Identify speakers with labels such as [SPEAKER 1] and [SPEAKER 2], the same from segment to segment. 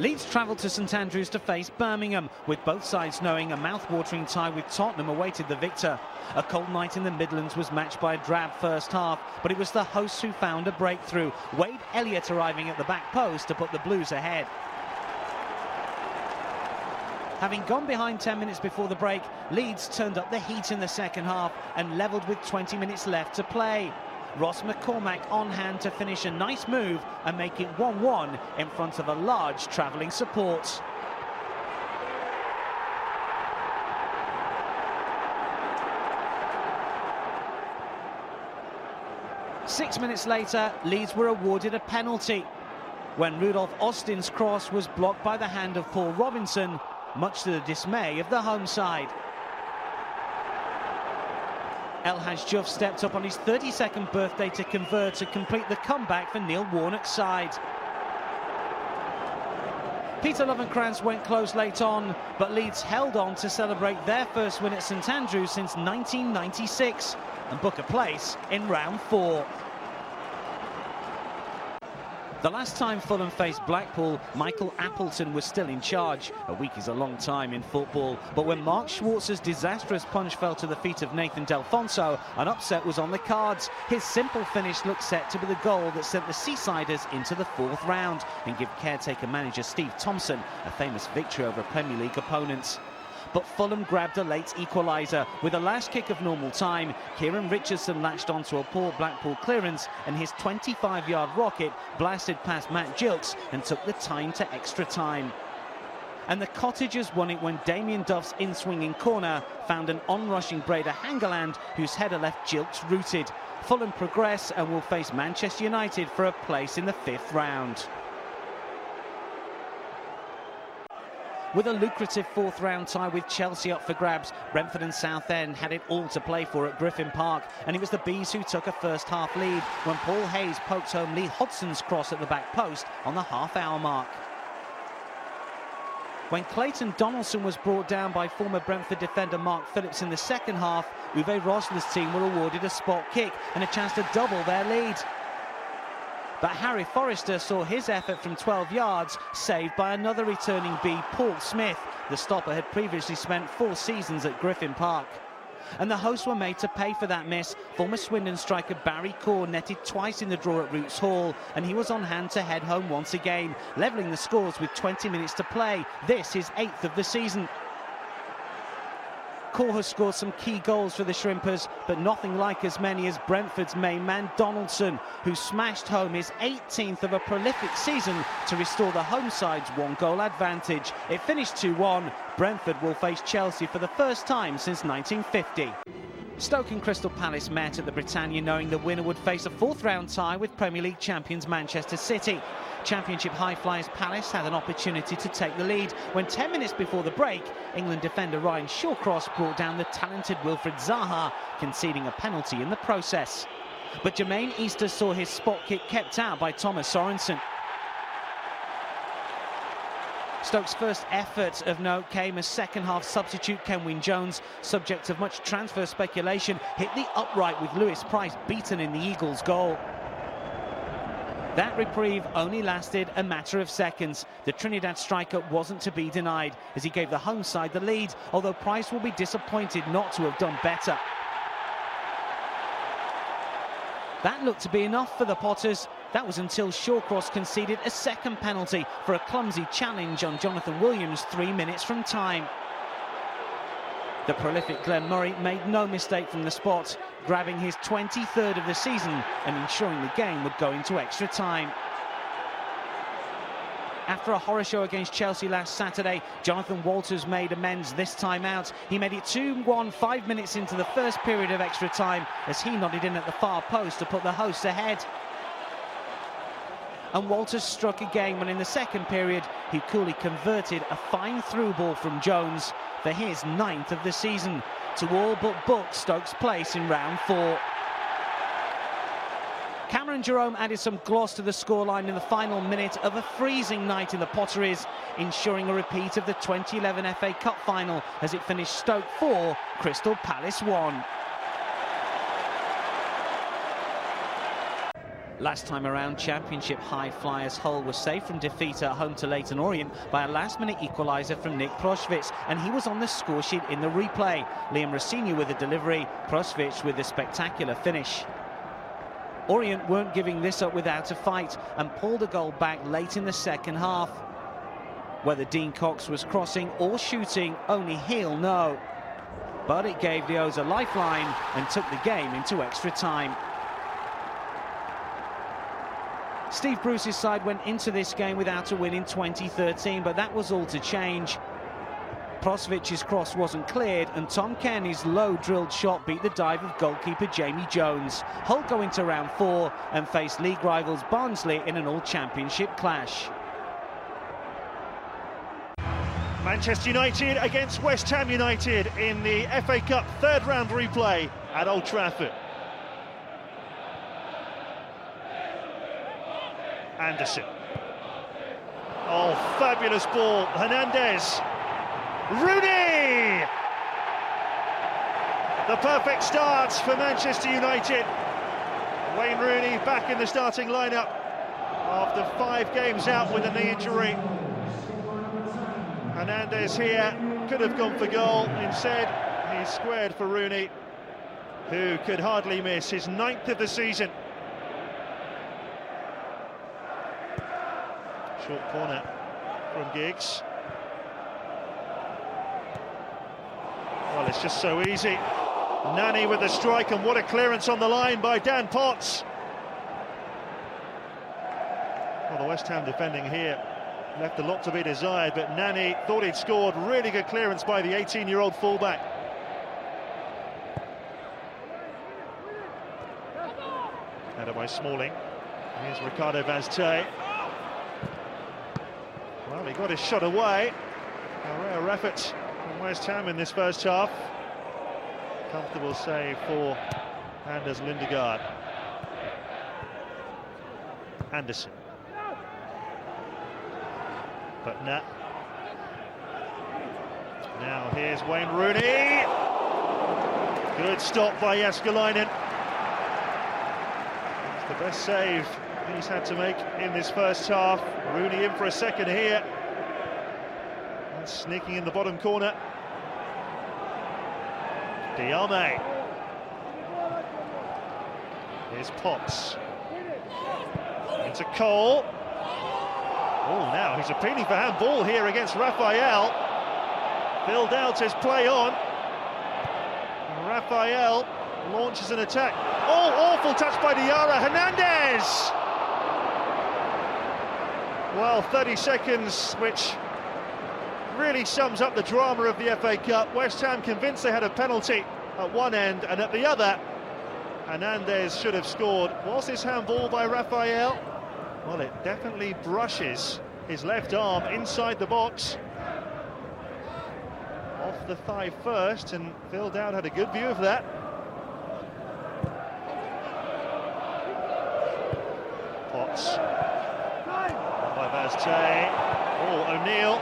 [SPEAKER 1] Leeds travelled to St Andrews to face Birmingham, with both sides knowing a mouth-watering tie with Tottenham awaited the victor. A cold night in the Midlands was matched by a drab first half, but it was the hosts who found a breakthrough. Wade Elliott arriving at the back post to put the Blues ahead. Having gone behind 10 minutes before the break, Leeds turned up the heat in the second half and levelled with 20 minutes left to play. Ross McCormack on hand to finish a nice move and make it 1-1 in front of a large travelling support. Six minutes later, Leeds were awarded a penalty when Rudolph Austin's cross was blocked by the hand of Paul Robinson, much to the dismay of the home side. El Hadj Diouf stepped up on his 32nd birthday to convert to complete the comeback for Neil Warnock's side. Peter Lovenkrands went close late on, but Leeds held on to celebrate their first win at St Andrews since 1996 and book a place in round 4. The last time Fulham faced Blackpool, Michael Appleton was still in charge. A week is a long time in football, but when Mark Schwartz's disastrous punch fell to the feet of Nathan Delfonso, an upset was on the cards. His simple finish looked set to be the goal that sent the Seasiders into the 4th round and give caretaker manager Steve Thompson a famous victory over Premier League opponents. But Fulham grabbed a late equaliser. With the last kick of normal time, Kieran Richardson latched onto a poor Blackpool clearance and his 25-yard rocket blasted past Matt Gilks and took the time to extra time. And the Cottagers won it when Damien Duff's in-swinging corner found an on-rushing Breda Hangeland whose header left Gilks rooted. Fulham progress and will face Manchester United for a place in the 5th round. With a lucrative 4th round tie with Chelsea up for grabs, Brentford and Southend had it all to play for at Griffin Park, and it was the Bees who took a first half lead when Paul Hayes poked home Lee Hodson's cross at the back post on the half-hour mark. When Clayton Donaldson was brought down by former Brentford defender Mark Phillips in the second half, Uwe Rosler's team were awarded a spot kick and a chance to double their lead. But Harry Forrester saw his effort from 12 yards saved by another returning Bee, Paul Smith. The stopper had previously spent 4 seasons at Griffin Park. And the hosts were made to pay for that miss. Former Swindon striker Barry Corr netted twice in the draw at Roots Hall, and he was on hand to head home once again, levelling the scores with 20 minutes to play. This is 8th of the season. Corr has scored some key goals for the Shrimpers, but nothing like as many as Brentford's main man Donaldson, who smashed home his 18th of a prolific season to restore the home side's 1-goal advantage. It finished 2-1. Brentford will face Chelsea for the first time since 1950. Stoke and Crystal Palace met at the Britannia knowing the winner would face a 4th round tie with Premier League champions Manchester City. Championship high flyers Palace had an opportunity to take the lead when 10 minutes before the break, England defender Ryan Shawcross brought down the talented Wilfried Zaha, conceding a penalty in the process. But Jermaine Easter saw his spot kick kept out by Thomas Sorensen. Stoke's first effort of note came as second-half substitute Kenwyne Jones, subject of much transfer speculation, hit the upright with Lewis Price beaten in the Eagles' goal. That reprieve only lasted a matter of seconds. The Trinidad striker wasn't to be denied as he gave the home side the lead, although Price will be disappointed not to have done better. That looked to be enough for the Potters. That was until Shawcross conceded a second penalty for a clumsy challenge on Jonathan Williams 3 minutes from time. The prolific Glenn Murray made no mistake from the spot, grabbing his 23rd of the season and ensuring the game would go into extra time. After a horror show against Chelsea last Saturday, Jonathan Walters made amends this time out. He made it 2-1 5 minutes into the first period of extra time as he nodded in at the far post to put the hosts ahead. And Walters struck again when in the second period he coolly converted a fine through ball from Jones for his 9th of the season to all but book Stoke's place in round 4. Cameron Jerome added some gloss to the scoreline in the final minute of a freezing night in the Potteries, ensuring a repeat of the 2011 FA Cup final as it finished Stoke 4, Crystal Palace 1. Last time around, Championship high flyers Hull was saved from defeat at home to Leyton Orient by a last-minute equaliser from Nick Proschwitz, and he was on the scoresheet in the replay. Liam Rossigno with the delivery, Proschwitz with the spectacular finish. Orient weren't giving this up without a fight and pulled a goal back late in the second half. Whether Dean Cox was crossing or shooting, only he'll know. But it gave the O's a lifeline and took the game into extra time. Steve Bruce's side went into this game without a win in 2013, but that was all to change. Proschwitz's cross wasn't cleared, and Tom Cairney's low drilled shot beat the dive of goalkeeper Jamie Jones. Hull go into round 4 and face league rivals Barnsley in an all-championship clash.
[SPEAKER 2] Manchester United against West Ham United in the FA Cup third round replay at Old Trafford. Anderson. Oh, fabulous ball. Hernandez. Rooney! The perfect start for Manchester United. Wayne Rooney back in the starting lineup after 5 games out with a knee injury. Hernandez here could have gone for goal. Instead, he's squared for Rooney, who could hardly miss his 9th of the season. Short corner from Giggs. Well, it's just so easy. Nani with the strike, and what a clearance on the line by Dan Potts. Well, the West Ham defending here left a lot to be desired, but Nani thought he'd scored. Really good clearance by the 18-year-old fullback. Header by Smalling. Here's Ricardo Vaz-Tê. Well, he got his shot away. A rare effort from West Ham in this first half. Comfortable save for Anders Lindegaard. Anderson. But now here's Wayne Rooney. Good stop by Jääskeläinen. It's the best save he's had to make in this first half. Rooney in for a second here. And sneaking in the bottom corner. Diame. Here's Potts. Into Cole. Oh, now he's appealing for handball here against Raphael. Phil Dowd says play on. And Raphael launches an attack. Oh, awful touch by Diarra. Hernandez! Well, 30 seconds, which really sums up the drama of the FA Cup. West Ham convinced they had a penalty at one end, and at the other, Hernandez should have scored. Was this handball by Raphael? Well, it definitely brushes his left arm inside the box. Off the thigh first, and Phil Dowd had a good view of that. Potts. By Vaz-Tê. Oh, O'Neill.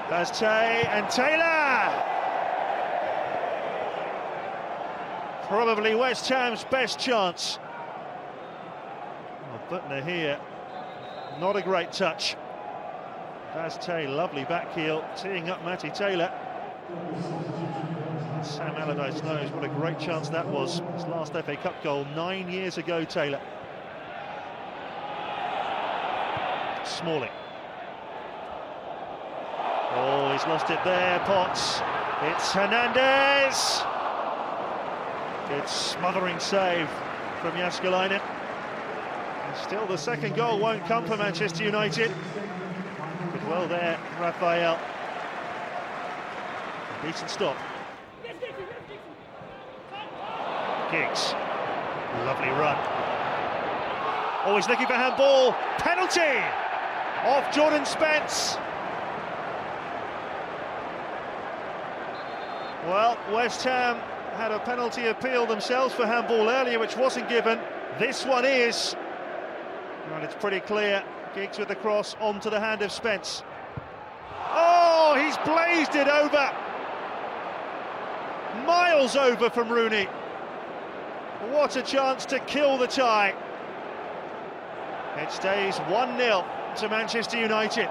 [SPEAKER 2] Vaz-Tê and Taylor! Probably West Ham's best chance. Butner here, not a great touch. Vaz-Tê, lovely back heel, teeing up Matty Taylor. Sam Allardyce knows what a great chance that was. His last FA Cup goal 9 years ago, Taylor. Smalling. Oh, he's lost it there, Potts. It's Hernandez. Good smothering save from Jääskeläinen. Still, the second goal won't come for Manchester United. Did well there, Raphael. A decent stop. Giggs. Lovely run. Oh, he's looking for handball. Penalty! Off Jordan Spence. Well, West Ham had a penalty appeal themselves for handball earlier, which wasn't given. This one is. And it's pretty clear. Giggs with the cross onto the hand of Spence. Oh, he's blazed it over. Miles over from Rooney. What a chance to kill the tie. It stays 1-0 to Manchester United.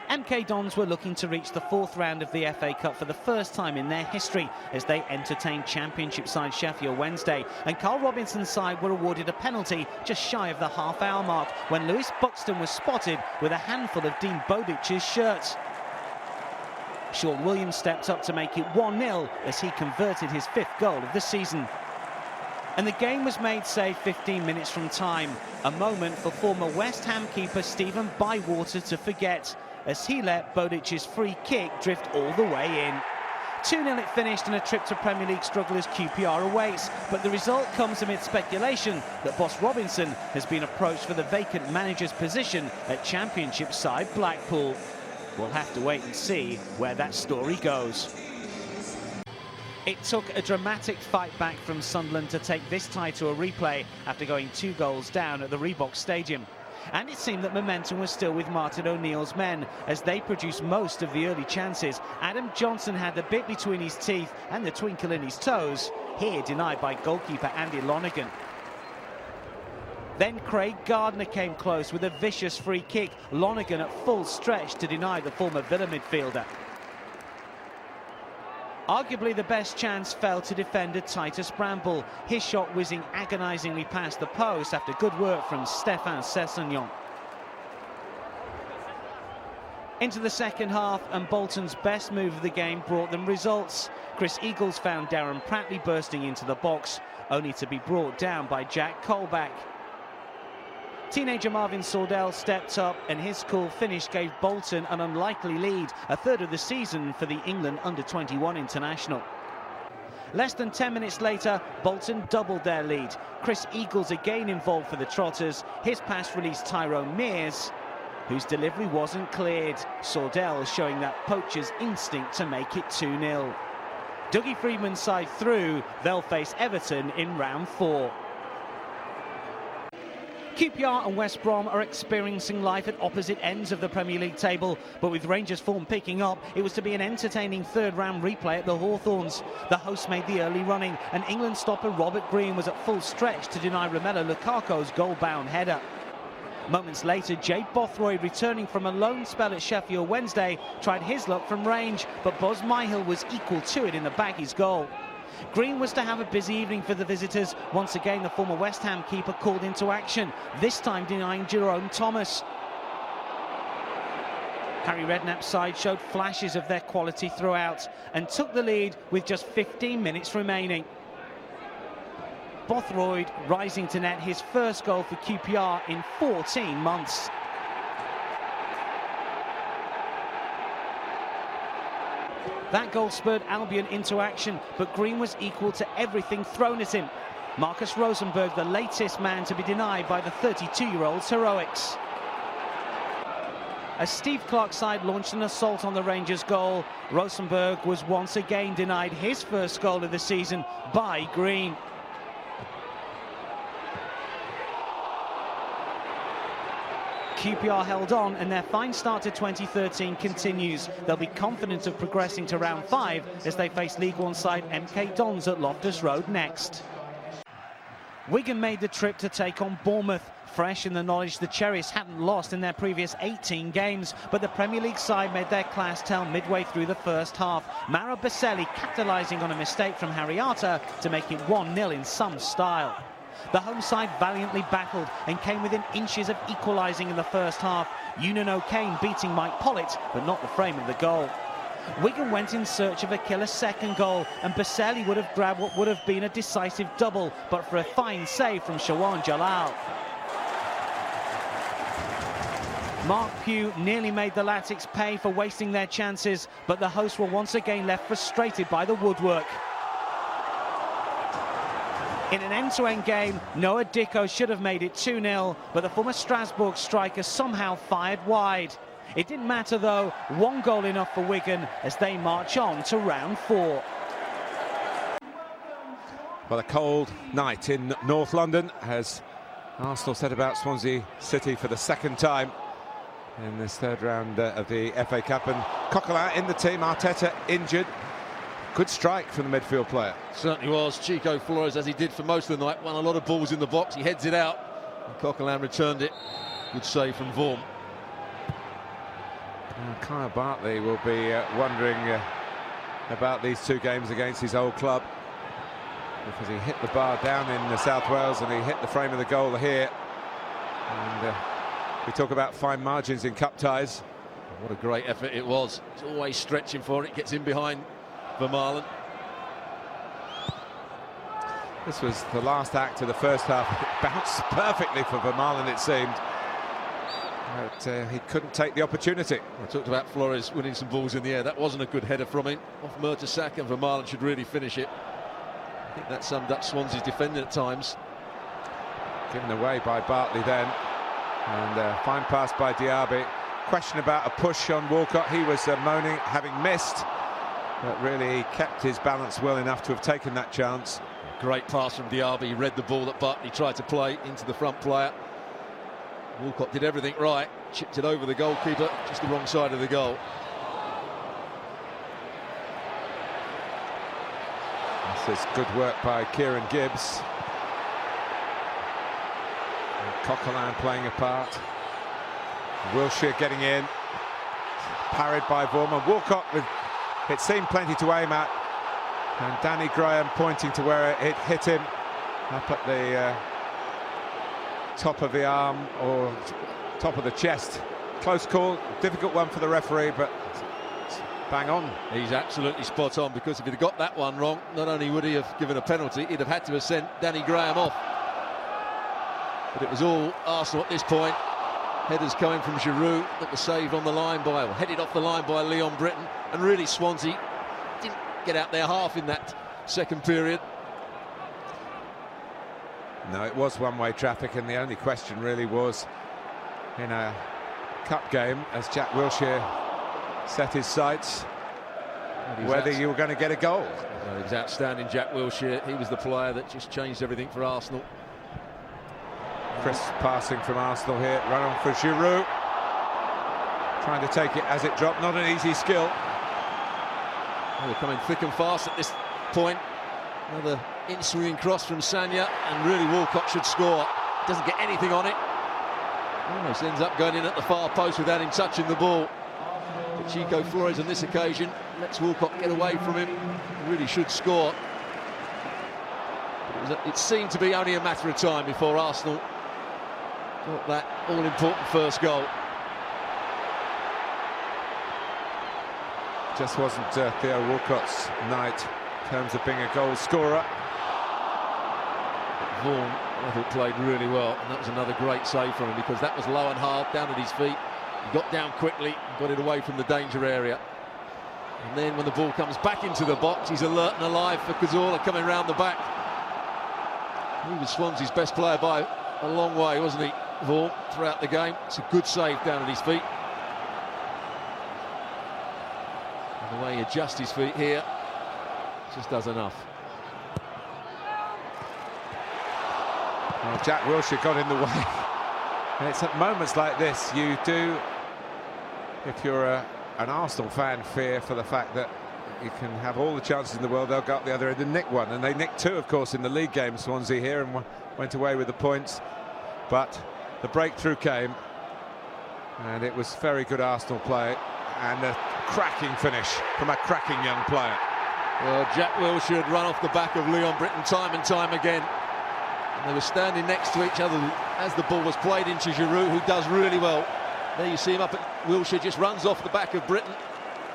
[SPEAKER 1] MK Dons were looking to reach the fourth round of the FA Cup for the first time in their history as they entertained Championship side Sheffield Wednesday, and Carl Robinson's side were awarded a penalty just shy of the half-hour mark when Lewis Buxton was spotted with a handful of Dean Bodic's shirts. Sean Williams stepped up to make it 1-0 as he converted his fifth goal of the season. And the game was made safe 15 minutes from time, a moment for former West Ham keeper Stephen Bywater to forget, as he let Bodic's free kick drift all the way in. 2-0 it finished, and a trip to Premier League strugglers QPR awaits, but the result comes amid speculation that boss Robinson has been approached for the vacant manager's position at Championship side Blackpool. We'll have to wait and see where that story goes. It took a dramatic fight back from Sunderland to take this tie to a replay after going 2 goals down at the Reebok Stadium. And it seemed that momentum was still with Martin O'Neill's men as they produced most of the early chances. Adam Johnson had the bit between his teeth and the twinkle in his toes, here denied by goalkeeper Andy Lonergan. Then Craig Gardner came close with a vicious free kick, Lonergan at full stretch to deny the former Villa midfielder. Arguably the best chance fell to defender Titus Bramble, his shot whizzing agonisingly past the post after good work from Stéphane Sessegnon. Into the second half, and Bolton's best move of the game brought them results. Chris Eagles found Darren Pratley bursting into the box, only to be brought down by Jack Colback. Teenager Marvin Sordell stepped up, and his cool finish gave Bolton an unlikely lead, a third of the season for the England under-21 international. Less than 10 minutes later, Bolton doubled their lead. Chris Eagles again involved for the Trotters. His pass released Tyrone Mears, whose delivery wasn't cleared. Sordell showing that poacher's instinct to make it 2-0. Dougie Freedman's side through. They'll face Everton in round 4. QPR and West Brom are experiencing life at opposite ends of the Premier League table, but with Rangers' form picking up, it was to be an entertaining third-round replay at the Hawthorns. The hosts made the early running, and England stopper Robert Green was at full stretch to deny Romelu Lukaku's goal-bound header. Moments later, Jade Bothroyd, returning from a loan spell at Sheffield Wednesday, tried his luck from range, but Buzz Myhill was equal to it in the Baggies' goal. Green was to have a busy evening for the visitors. Once again, the former West Ham keeper called into action, this time denying Jerome Thomas. Harry Redknapp's side showed flashes of their quality throughout and took the lead with just 15 minutes remaining. Bothroyd rising to net his first goal for QPR in 14 months. That goal spurred Albion into action, but Green was equal to everything thrown at him. Marcus Rosenberg, the latest man to be denied by the 32-year-old's heroics. As Steve Clarke's side launched an assault on the Rangers' goal, Rosenberg was once again denied his first goal of the season by Green. QPR held on, and their fine start to 2013 continues. They'll be confident of progressing to round 5 as they face League One side MK Dons at Loftus Road next. Wigan made the trip to take on Bournemouth, fresh in the knowledge the Cherries hadn't lost in their previous 18 games, but the Premier League side made their class tell midway through the first half. Maro Baselli capitalising on a mistake from Harry Arter to make it 1-0 in some style. The home side valiantly battled and came within inches of equalising in the first half. Eunan O'Kane beating Mike Pollitt, but not the frame of the goal. Wigan went in search of a killer second goal, and Baselli would have grabbed what would have been a decisive double, but for a fine save from Shawan Jalal. Mark Pugh nearly made the Latics pay for wasting their chances, but the hosts were once again left frustrated by the woodwork. In an end-to-end game, Noah Dicko should have made it 2-0, but the former Strasbourg striker somehow fired wide. It didn't matter though, 1 goal enough for Wigan as they march on to round 4.
[SPEAKER 3] Well, a cold night in North London as Arsenal set about Swansea City for the second time in this third round of the FA Cup, and Coquelin in the team, Arteta injured. Good strike from the midfield player.
[SPEAKER 4] Certainly was. Chico Flores, as he did for most of the night, won a lot of balls in the box. He heads it out, and Coquelin returned it. Good save from Vaughan.
[SPEAKER 3] Kyle Bartley will be wondering about these two games against his old club, because he hit the bar down in South Wales and he hit the frame of the goal here. And we talk about fine margins in cup ties.
[SPEAKER 4] What a great effort it was. He's always stretching for it. Gets in behind Vermaelen.
[SPEAKER 3] This was the last act of the first half. It bounced perfectly for Vermaelen, it seemed. But he couldn't take the opportunity.
[SPEAKER 4] I talked about Flores winning some balls in the air. That wasn't a good header from him. Off Mertesacker, and Vermaelen should really finish it. I think that summed up Swansea's defending at times.
[SPEAKER 3] Given away by Bartley then. And fine pass by Diaby. Question about a push on Walcott. He was moaning, having missed. But really, he kept his balance well enough to have taken that chance.
[SPEAKER 4] Great pass from Diaby. He read the ball that Bartley tried to play into the front player. Walcott did everything right. Chipped it over the goalkeeper, just the wrong side of the goal.
[SPEAKER 3] This is good work by Kieran Gibbs. And Coquelin playing a part. Wilshere getting in. Parried by Vaughan. Walcott with, it seemed, plenty to aim at. And Danny Graham pointing to where it hit him. Up at the top of the arm, or top of the chest. Close call, difficult one for the referee, but bang on.
[SPEAKER 4] He's absolutely spot on, because if he'd have got that one wrong, not only would he have given a penalty, he'd have had to have sent Danny Graham off. But it was all Arsenal at this point. Headers coming from Giroud that were saved on the line by, or headed off the line by Leon Britton, and really Swansea didn't get out their half in that second period.
[SPEAKER 3] No, it was one-way traffic, and the only question really was, in a cup game, as Jack Wilshere set his sights, whether you were going to get a goal.
[SPEAKER 4] Well, he was outstanding, Jack Wilshere. He was the player that just changed everything for Arsenal.
[SPEAKER 3] Crisp passing from Arsenal here, run on for Giroud. Trying to take it as it dropped, not an easy skill.
[SPEAKER 4] Oh, they're coming thick and fast at this point. Another in-swinging cross from Sagna, and really Walcott should score. Doesn't get anything on it. Almost ends up going in at the far post without him touching the ball. But Chico Flores on this occasion lets Walcott get away from him. He really should score. It seemed to be only a matter of time before Arsenal got that all-important first goal.
[SPEAKER 3] Just wasn't Theo Walcott's night in terms of being a goal scorer.
[SPEAKER 4] Vaughan, I thought, played really well, and that was another great save from him, because that was low and hard, down at his feet. He got down quickly, got it away from the danger area. And then when the ball comes back into the box, he's alert and alive for Cazorla coming round the back. He was Swansea's best player by a long way, wasn't he, Vaughan, throughout the game. It's a good save down at his feet. And the way he adjusts his feet here, just does enough.
[SPEAKER 3] Well, Jack Wilshere got in the way. And it's at moments like this you do, if you're an Arsenal fan, fear for the fact that you can have all the chances in the world, they'll go up the other end and nick one. And they nicked two, of course, in the league game, Swansea here, and went away with the points. But the breakthrough came, and it was very good Arsenal play, and a cracking finish from a cracking young player.
[SPEAKER 4] Well, Jack Wilshere had run off the back of Leon Britton time and time again. And they were standing next to each other as the ball was played into Giroud, who does really well. There you see him up at Wilshere, just runs off the back of Britton.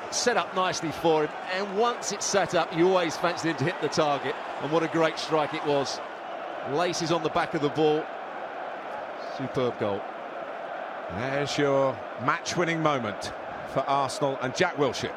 [SPEAKER 4] Set up nicely for him, and once it's set up, you always fancy him to hit the target. And what a great strike it was. Laces on the back of the ball. Superb goal.
[SPEAKER 3] There's your match-winning moment for Arsenal and Jack Wilshere.